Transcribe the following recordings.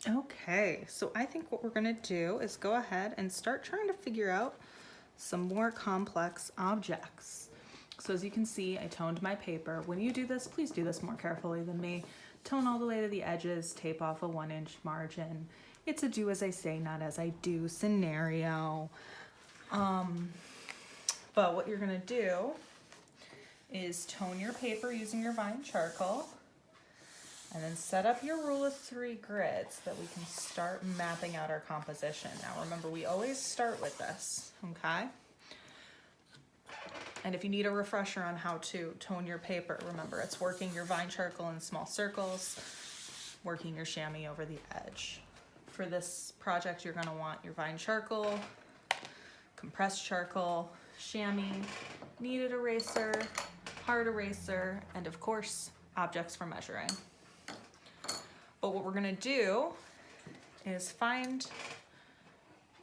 Okay, so I think what we're gonna do is go ahead and start trying to figure out some more complex objects. So as you can see, I toned my paper. When you do this, please do this more carefully than me. Tone all the way to the edges, tape off a 1-inch margin. It's a do as I say, not as I do scenario. But what you're gonna do is tone your paper using your Vine charcoal, and then set up your rule of 3 grid so that we can start mapping out our composition. Now remember, we always start with this, okay? And if you need a refresher on how to tone your paper, remember it's working your Vine charcoal in small circles, working your chamois over the edge. For this project, you're gonna want your Vine charcoal, compressed charcoal, chamois, kneaded eraser, hard eraser, and of course, objects for measuring. But what we're gonna do is find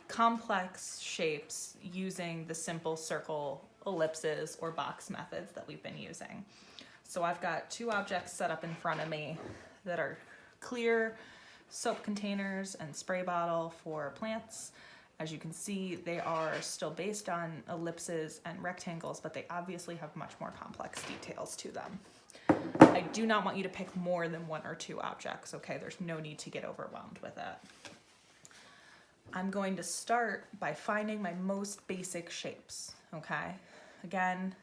complex shapes using the simple circle, ellipses, or box methods that we've been using. So I've got 2 objects set up in front of me that are clear soap containers and spray bottle for plants. As you can see, they are still based on ellipses and rectangles, but they obviously have much more complex details to them. I do not want you to pick more than 1 or 2 objects, okay? There's no need to get overwhelmed with it. I'm going to start by finding my most basic shapes, okay? Again,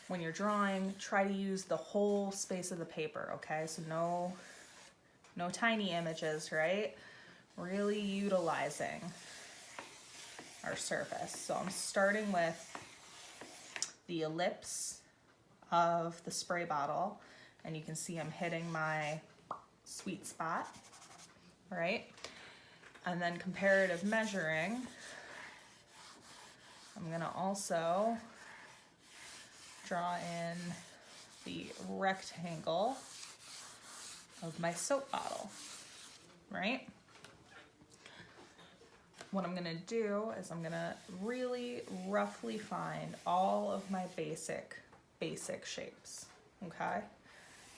when you're drawing, try to use the whole space of the paper, okay? So no tiny images, right? Really utilizing our surface. So I'm starting with the ellipse of the spray bottle, and you can see I'm hitting my sweet spot, right? And then comparative measuring, I'm gonna also draw in the rectangle of my soap bottle, right? What I'm gonna do is I'm gonna really roughly find all of my basic shapes, okay?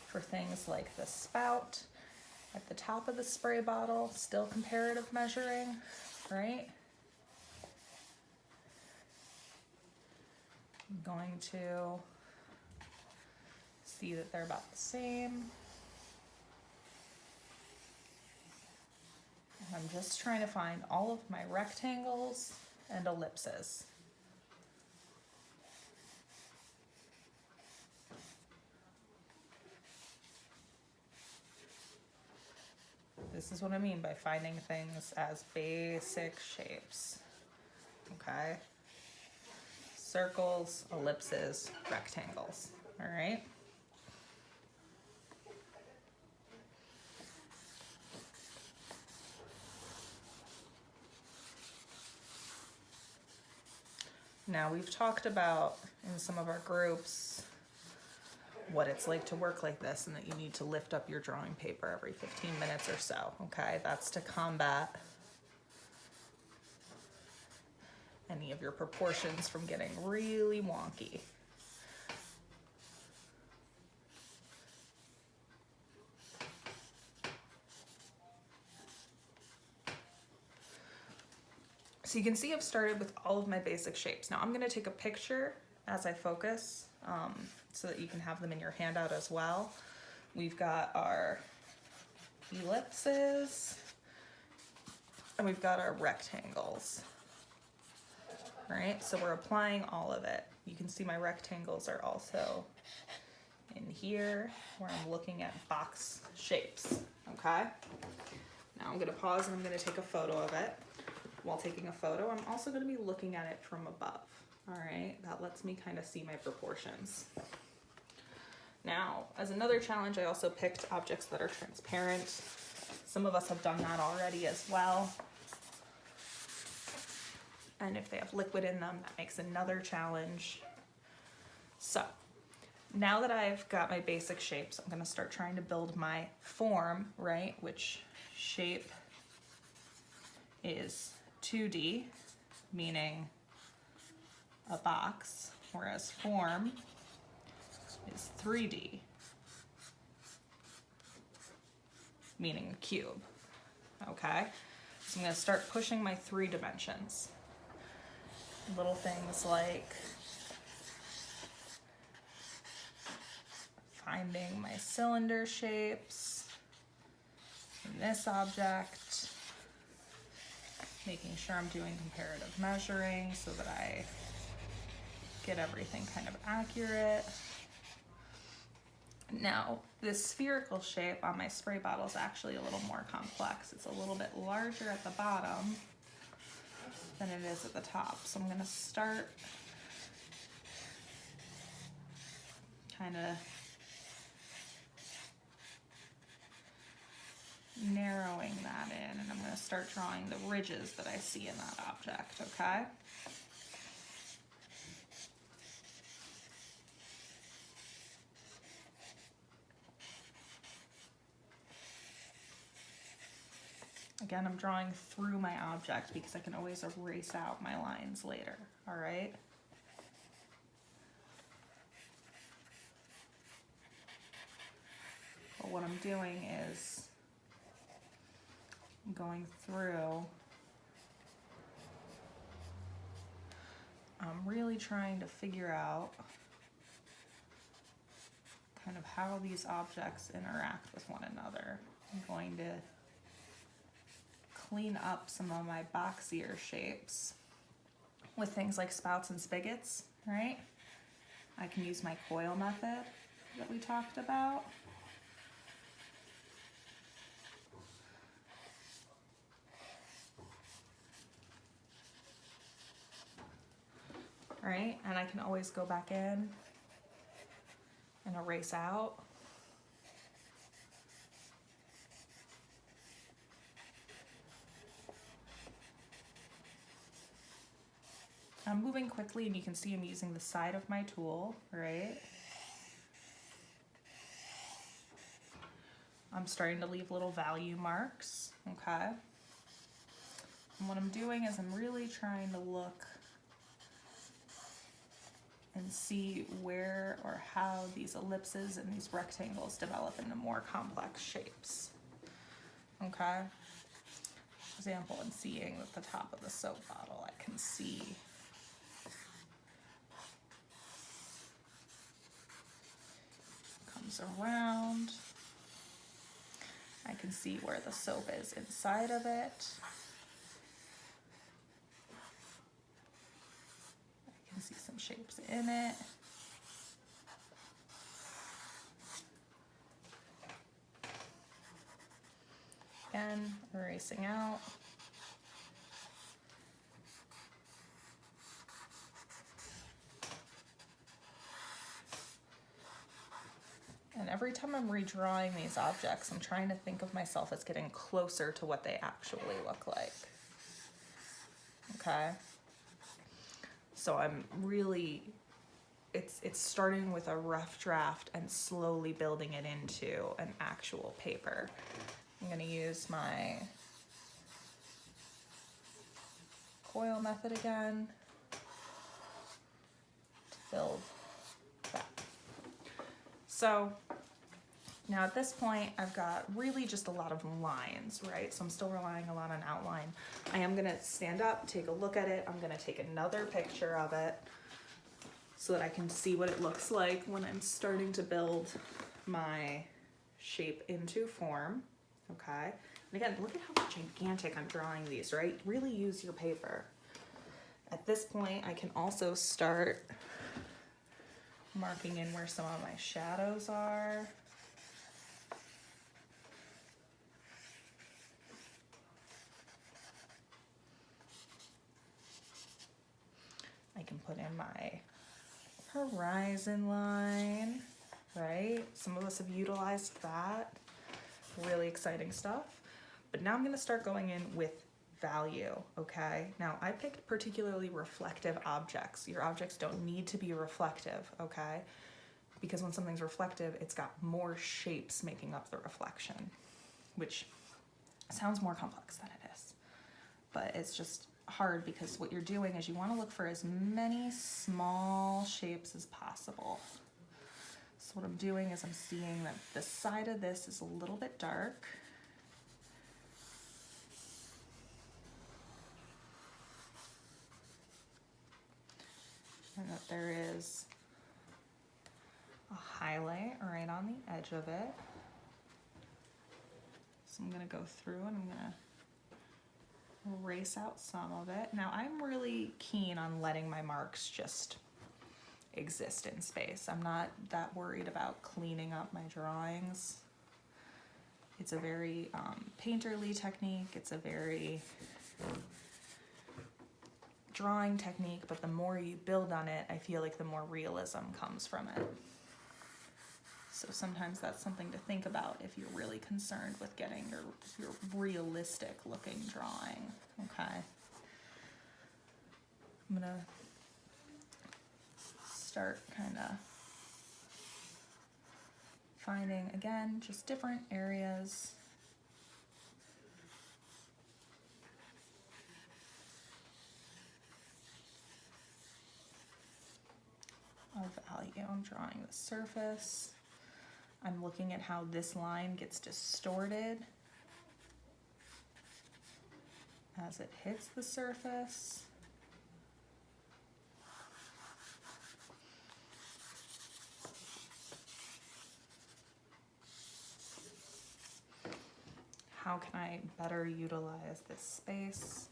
For things like the spout at the top of the spray bottle, still comparative measuring, right? I'm going to see that they're about the same. I'm just trying to find all of my rectangles and ellipses. This is what I mean by finding things as basic shapes, okay? Circles, ellipses, rectangles, all right? Now we've talked about in some of our groups what it's like to work like this, and that you need to lift up your drawing paper every 15 minutes or so, okay? That's to combat any of your proportions from getting really wonky. So you can see I've started with all of my basic shapes. Now I'm gonna take a picture as I focus so that you can have them in your handout as well. We've got our ellipses and we've got our rectangles, right? So we're applying all of it. You can see my rectangles are also in here where I'm looking at box shapes, okay? Now I'm gonna pause and I'm gonna take a photo of it. While taking a photo, I'm also going to be looking at it from above, all right? That lets me kind of see my proportions. Now, as another challenge, I also picked objects that are transparent. Some of us have done that already as well. And if they have liquid in them, that makes another challenge. So, now that I've got my basic shapes, I'm going to start trying to build my form, right? Which shape is 2D, meaning a box, whereas form is 3D, meaning a cube, okay? So I'm gonna start pushing my 3 dimensions. Little things like finding my cylinder shapes in this object, making sure I'm doing comparative measuring so that I get everything kind of accurate. Now, this spherical shape on my spray bottle is actually a little more complex. It's a little bit larger at the bottom than it is at the top. So I'm going to start kind of narrowing that in, and I'm going to start drawing the ridges that I see in that object, okay? Again, I'm drawing through my object because I can always erase out my lines later, all right? But what I'm doing is I'm going through, I'm really trying to figure out kind of how these objects interact with one another. I'm going to clean up some of my boxier shapes with things like spouts and spigots, right? I can use my coil method that we talked about. Right? And I can always go back in and erase out. I'm moving quickly, and you can see I'm using the side of my tool, right? I'm starting to leave little value marks, okay? And what I'm doing is I'm really trying to look and see where or how these ellipses and these rectangles develop into more complex shapes, okay? For example, I'm seeing at the top of the soap bottle, I can see comes around. I can see where the soap is inside of it. I can see some shapes in it. Again, erasing out. And every time I'm redrawing these objects, I'm trying to think of myself as getting closer to what they actually look like. Okay? So I'm really, it's starting with a rough draft and slowly building it into an actual paper. I'm gonna use my coil method again to build that. So now at this point, I've got really just a lot of lines, right? So I'm still relying a lot on outline. I am gonna stand up, take a look at it. I'm gonna take another picture of it so that I can see what it looks like when I'm starting to build my shape into form, okay? And again, look at how gigantic I'm drawing these, right? Really use your paper. At this point, I can also start marking in where some of my shadows are. I can put in my horizon line, right? Some of us have utilized that. Really exciting stuff. But now I'm gonna start going in with value, okay? Now I picked particularly reflective objects. Your objects don't need to be reflective, okay? Because when something's reflective, it's got more shapes making up the reflection, which sounds more complex than it is. But it's just hard because what you're doing is you want to look for as many small shapes as possible. So what I'm doing is I'm seeing that the side of this is a little bit dark. and that there is a highlight right on the edge of it. So I'm going to go through and I'm going to erase out some of it. Now I'm really keen on letting my marks just exist in space. I'm not that worried about cleaning up my drawings. It's a very painterly technique. It's a very drawing technique, but the more you build on it, I feel like the more realism comes from it. So sometimes that's something to think about if you're really concerned with getting your realistic looking drawing. Okay. I'm gonna start kind of finding, again, just different areas of value. I'm drawing the surface. I'm looking at how this line gets distorted as it hits the surface. How can I better utilize this space?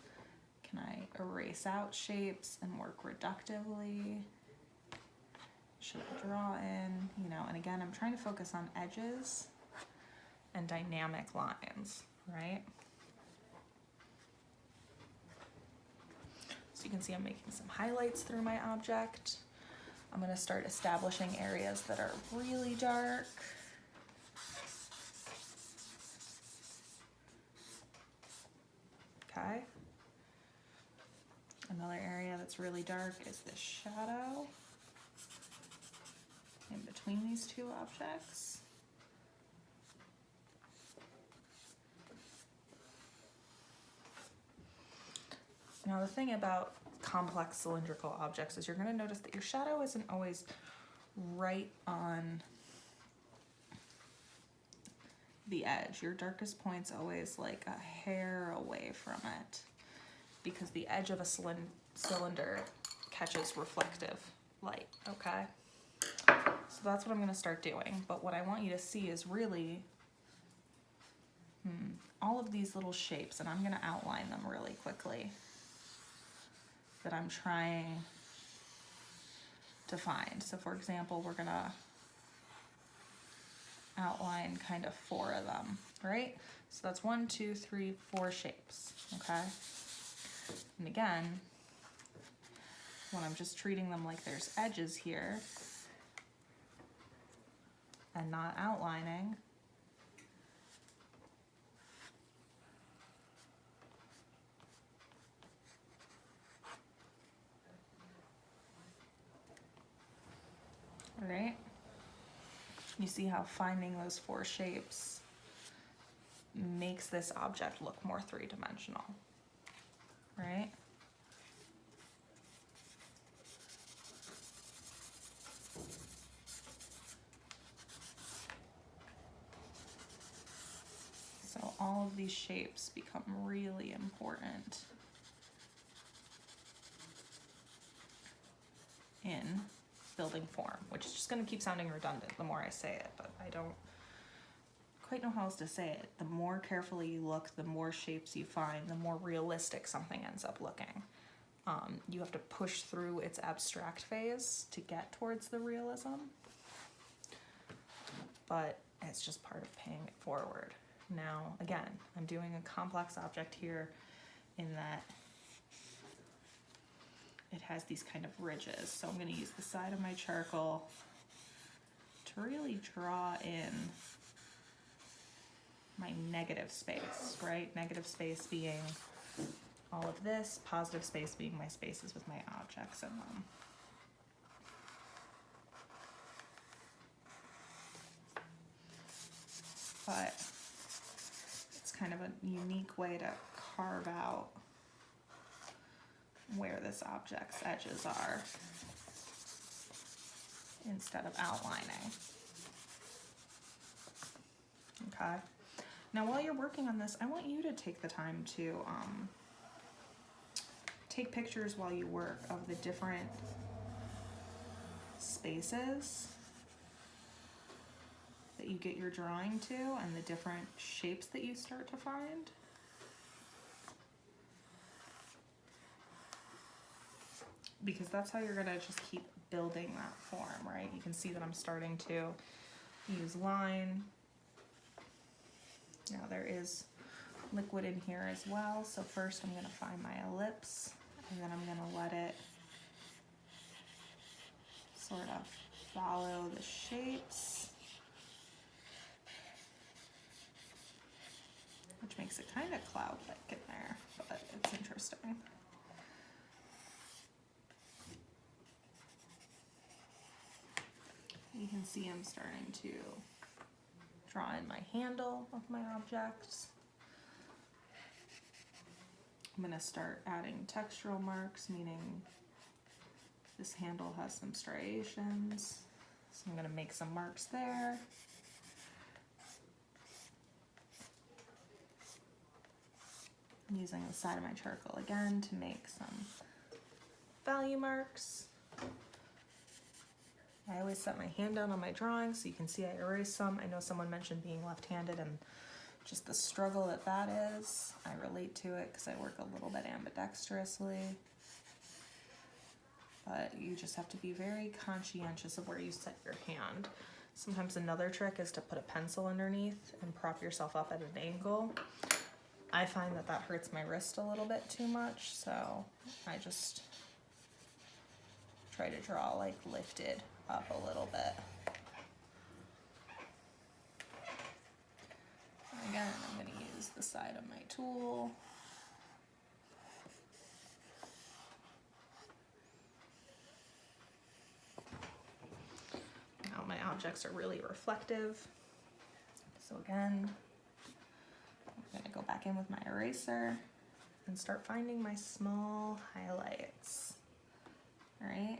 Can I erase out shapes and work reductively? Should I draw in, you know, and again, I'm trying to focus on edges and dynamic lines, right? So you can see I'm making some highlights through my object. I'm going to start establishing areas that are really dark. Okay. Another area that's really dark is this shadow in between these two objects. Now the thing about complex cylindrical objects is you're going to notice that your shadow isn't always right on the edge. Your darkest point's always like a hair away from it because the edge of a cylinder catches reflective light, okay? So that's what I'm going to start doing. But what I want you to see is really all of these little shapes, and I'm going to outline them really quickly, that I'm trying to find. So for example, we're going to outline kind of 4 of them, right? So that's 1, 2, 3, 4 shapes, okay? And again, when I'm just treating them like there's edges here and not outlining, all right? You see how finding those 4 shapes makes this object look more three-dimensional, right? So all of these shapes become really important in building form, which is just going to keep sounding redundant the more I say it, but I don't quite know how else to say it. The more carefully you look, the more shapes you find, the more realistic something ends up looking. You have to push through its abstract phase to get towards the realism, but it's just part of paying it forward. Now, again, I'm doing a complex object here in that it has these kind of ridges. So I'm going to use the side of my charcoal to really draw in my negative space, right? Negative space being all of this, positive space being my spaces with my objects in them. But it's kind of a unique way to carve out where this object's edges are instead of outlining. Okay. Now while you're working on this, I want you to take the time to take pictures while you work of the different spaces that you get your drawing to and the different shapes that you start to find. Because that's how you're gonna just keep building that form, right? You can see that I'm starting to use line. Now there is liquid in here as well, so first I'm gonna find my ellipse, and then I'm gonna let it sort of follow the shapes, which makes it kind of cloud-like in there, but it's interesting. You can see I'm starting to draw in my handle of my objects. I'm going to start adding textural marks, meaning this handle has some striations. So I'm going to make some marks there. I'm using the side of my charcoal again to make some value marks. I always set my hand down on my drawing so you can see I erase some. I know someone mentioned being left-handed and just the struggle that is. I relate to it because I work a little bit ambidextrously. But you just have to be very conscientious of where you set your hand. Sometimes another trick is to put a pencil underneath and prop yourself up at an angle. I find that that hurts my wrist a little bit too much, so I just try to draw like lifted up a little bit. Again, I'm going to use the side of my tool. Now my objects are really reflective. So again, I'm going to go back in with my eraser and start finding my small highlights. All right.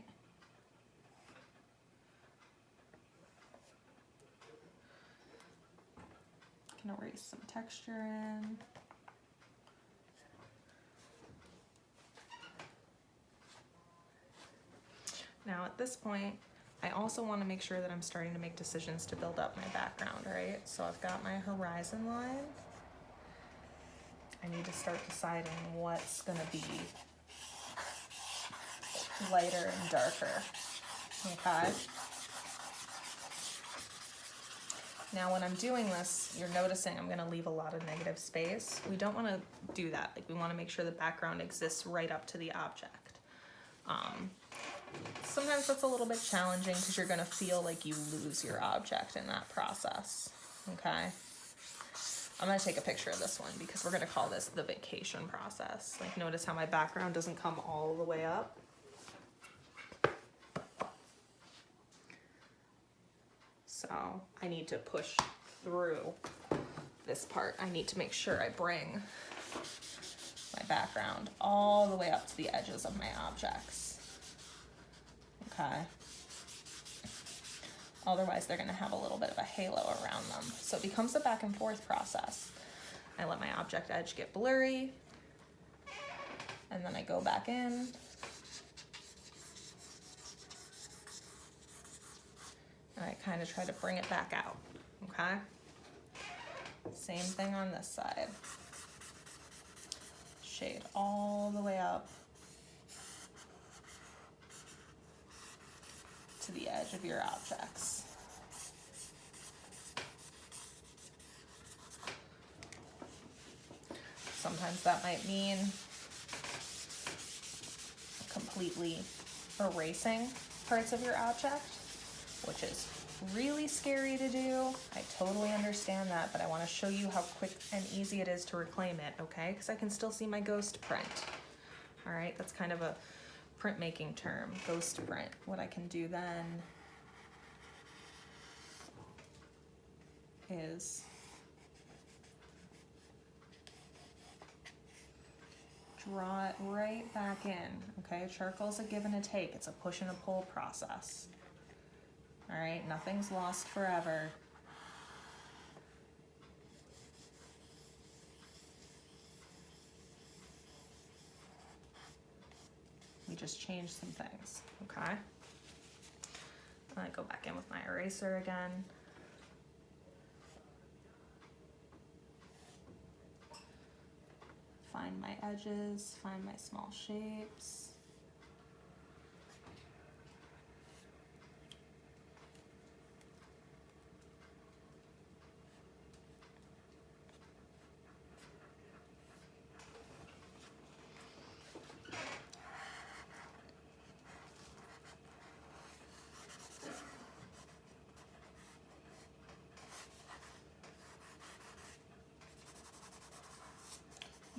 Can erase some texture in. Now at this point, I also want to make sure that I'm starting to make decisions to build up my background, right? So I've got my horizon line. I need to start deciding what's going to be lighter and darker, okay? Now when I'm doing this, you're noticing I'm going to leave a lot of negative space. We don't want to do that. Like, we want to make sure the background exists right up to the object. Sometimes that's a little bit challenging because you're going to feel like you lose your object in that process, okay? I'm going to take a picture of this one because we're going to call this the vacation process. Like, notice how my background doesn't come all the way up. So I need to push through this part. I need to make sure I bring my background all the way up to the edges of my objects. Okay. Otherwise they're gonna have a little bit of a halo around them. So it becomes a back and forth process. I let my object edge get blurry, and then I go back in. And I kind of try to bring it back out, okay? Same thing on this side. Shade all the way up to the edge of your objects. Sometimes that might mean completely erasing parts of your object, which is really scary to do. I totally understand that, but I want to show you how quick and easy it is to reclaim it, okay? Because I can still see my ghost print. All right, that's kind of a printmaking term, ghost print. What I can do then is draw it right back in, okay? Charcoal's a give and a take. It's a push and a pull process. All right, nothing's lost forever. We just changed some things, okay? I go back in with my eraser again. Find my edges, find my small shapes.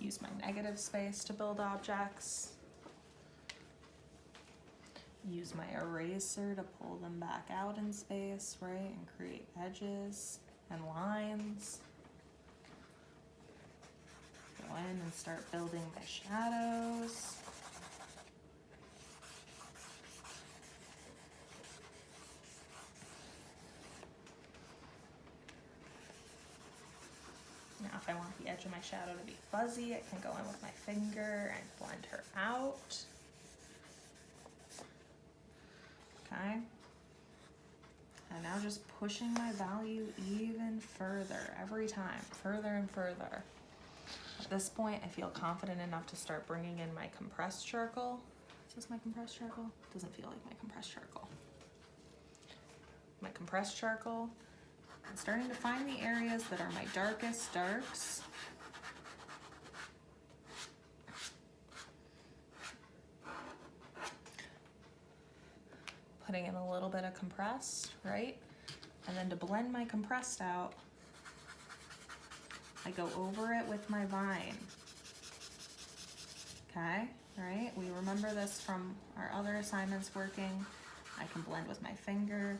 Use my negative space to build objects. Use my eraser to pull them back out in space, right, and create edges and lines. Go in and start building my shadows. Now if I want the edge of my shadow to be fuzzy, I can go in with my finger and blend her out. Okay. And now just pushing my value even further, every time, further and further. At this point, I feel confident enough to start bringing in my compressed charcoal. Is this my compressed charcoal? Doesn't feel like my compressed charcoal. My compressed charcoal. I'm starting to find the areas that are my darkest darks. Putting in a little bit of compressed, right? And then to blend my compressed out, I go over it with my vine. Okay, right? We remember this from our other assignments working. I can blend with my finger.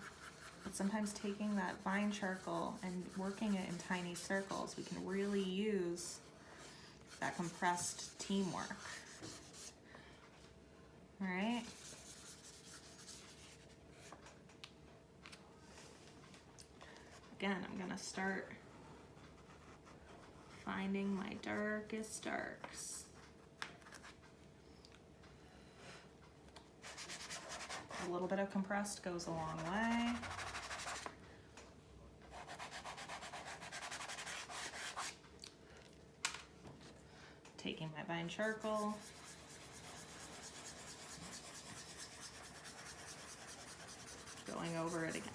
But sometimes taking that vine charcoal and working it in tiny circles, we can really use that compressed teamwork. All right. Again, I'm gonna start finding my darkest darks. A little bit of compressed goes a long way. Taking my vine charcoal. Going over it again.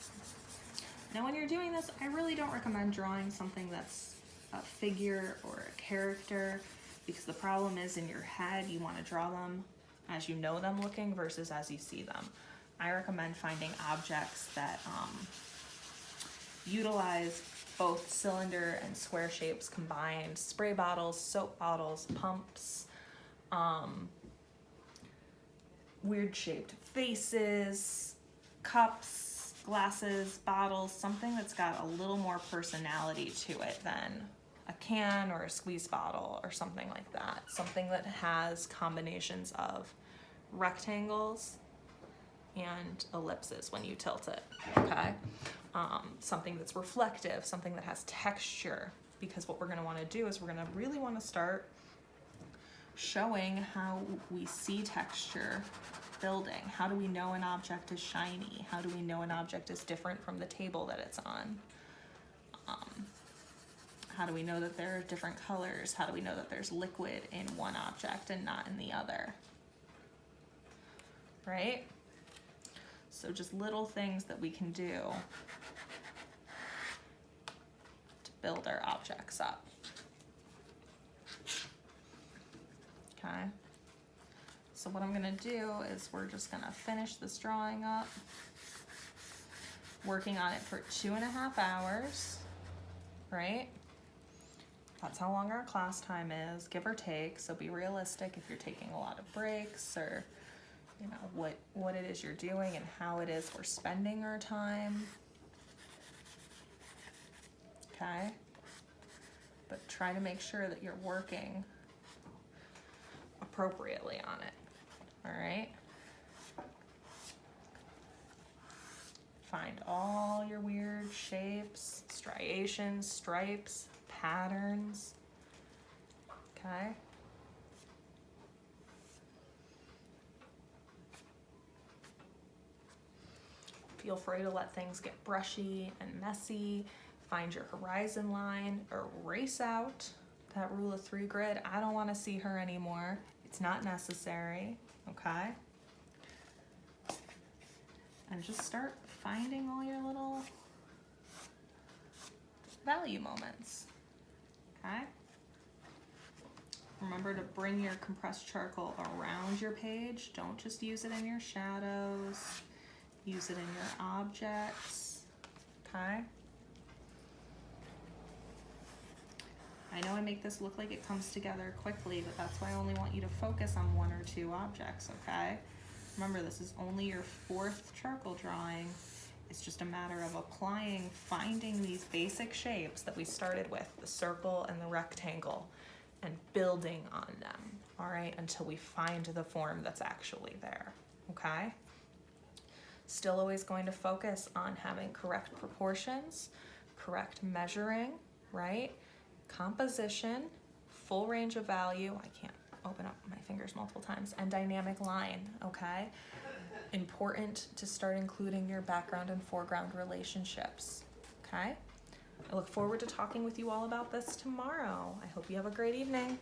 Now when you're doing this, I really don't recommend drawing something that's a figure or a character, because the problem is in your head you want to draw them as you know them looking versus as you see them. I recommend finding objects that utilize both cylinder and square shapes combined. Spray bottles, soap bottles, pumps, weird shaped faces, cups, glasses, bottles, something that's got a little more personality to it than a can or a squeeze bottle or something like that. Something that has combinations of rectangles and ellipses when you tilt it, okay? Something that's reflective, something that has texture, because what we're gonna wanna do is we're gonna really wanna start showing how we see texture building. How do we know an object is shiny? How do we know an object is different from the table that it's on? How do we know that there are different colors? How do we know that there's liquid in one object and not in the other? Right? So just little things that we can do to build our objects up. Okay. So what I'm gonna do is we're just gonna finish this drawing up, working on it for 2.5 hours, right? That's how long our class time is, give or take. So be realistic if you're taking a lot of breaks, or you know what it is you're doing and how it is we're spending our time. Okay? But try to make sure that you're working appropriately on it. All right? Find all your weird shapes, striations, stripes, patterns. Okay? Feel free to let things get brushy and messy. Find your horizon line, erase out that rule of 3 grid. I don't want to see her anymore. It's not necessary, okay? And just start finding all your little value moments, okay? Remember to bring your compressed charcoal around your page. Don't just use it in your shadows. Use it in your objects, okay? I know I make this look like it comes together quickly, but that's why I only want you to focus on 1 or 2 objects, okay? Remember, this is only your 4th charcoal drawing. It's just a matter of finding these basic shapes that we started with, the circle and the rectangle, and building on them, all right, until we find the form that's actually there, okay? Still always going to focus on having correct proportions, correct measuring, right? Composition, full range of value. I can't open up my fingers multiple times, and dynamic line, okay? Important to start including your background and foreground relationships, okay? I look forward to talking with you all about this tomorrow. I hope you have a great evening.